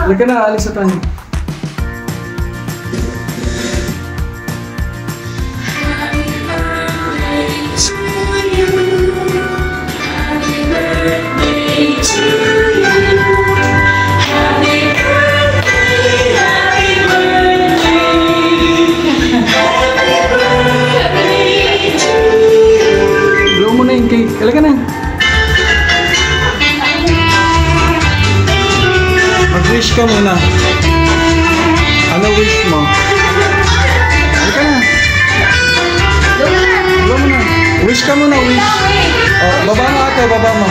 Halika na, alis na tayo. Blow mo na yung cake. Halika na. Mag-wish ka muna. Ano wish mo? Halika na. Blow mo na. Wish ka muna, wish. Oh, baba mo ate, baba mo.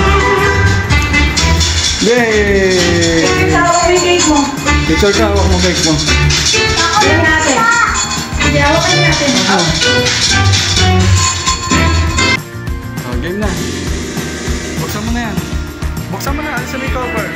Yay! Hawak mo yung cake mo. Picture ka, hawak mo cake mo. Hawak natin. Hindi, hawakan natin. Oh, game na. Buksan mo na yan. Buksan mo na, alisan mo yung cover.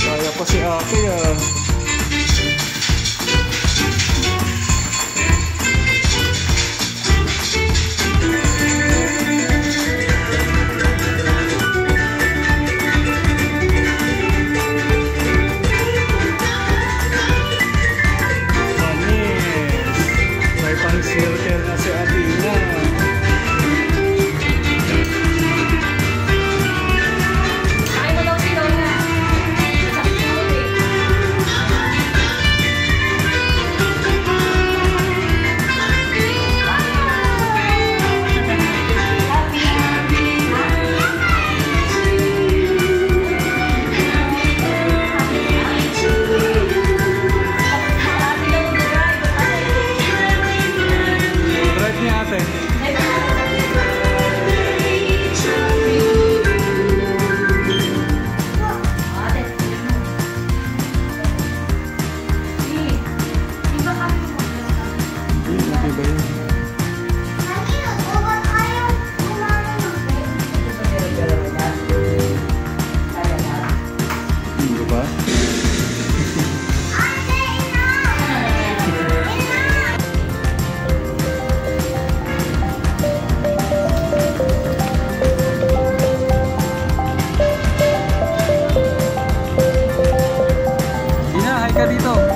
Kaya pa si Ate ah. Manis. May pang-circle na si Ate na. Ka dito.